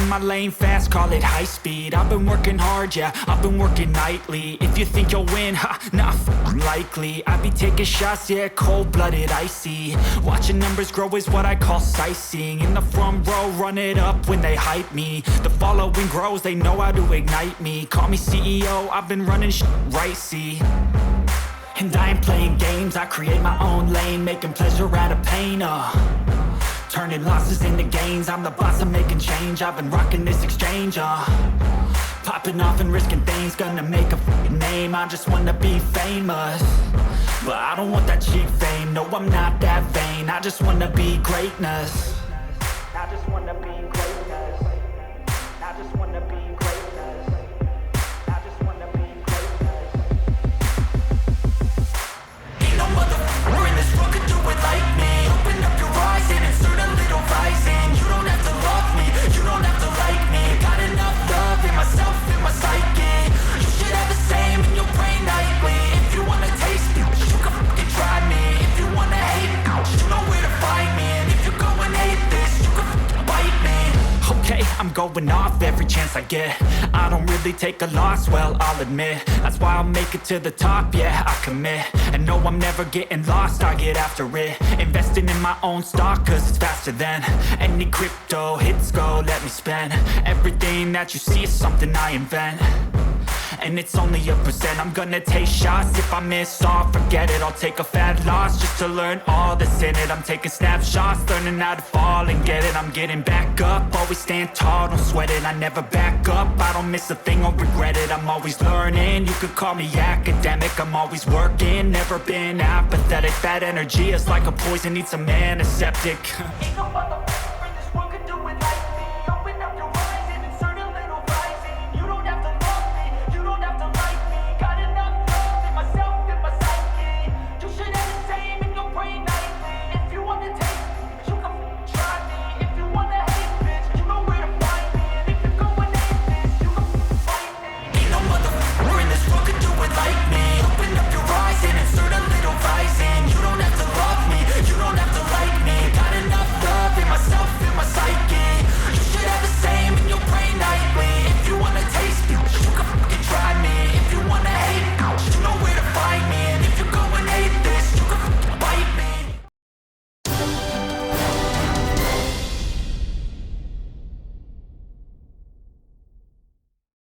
in my lane fast, call it high speed. I've been working hard, yeah, I've been working nightly. If you think you'll win, ha, nah, likely. I be taking shots, yeah, cold-blooded, icy. Watching numbers grow is what I call sightseeing. In the front row, run it up when they hype me. The following grows, they know how to ignite me. Call me CEO, I've been running right, see. And I ain't playing games, I create my own lane, making pleasure out of pain, turning losses into gains, I'm the boss, I'm making change. I've been rocking this exchange, popping off and risking things, gonna make a f***ing name. I just wanna be famous, but I don't want that cheap fame. No, I'm not that vain, I just wanna be greatness. I just wanna be greatness. I just wanna be greatness. I just wanna be greatness. Ain't no motherfucker in this world could do it like me. Open up your eyes and insert a little rising. You don't have to love me, you don't have to like me. Got enough love in myself, in my psyche. You should have the same in your brain nightly. If you wanna taste me, you can fucking try me. If you wanna hate me, you know where to find me. And if you go and hate this, you can fucking bite me. Okay, I'm going off every chance I get. I don't really take a loss, well, I'll admit. That's why I'll make it to the top, yeah, I commit. And no, I'm never getting lost, I get after it. Investing in my own stock, cause it's faster than any crypto hits go, let me spend. Everything that you see is something I invent, and it's only a percent. I'm gonna take shots, if I miss all, forget it. I'll take a fat loss just to learn all that's in it. I'm taking snapshots, learning how to fall and get it. I'm getting back up, always stand tall, don't sweat it. I never back up, I don't miss a thing or regret it. I'm always learning, you could call me academic. I'm always working, never been apathetic. That energy is like a poison, needs some antiseptic.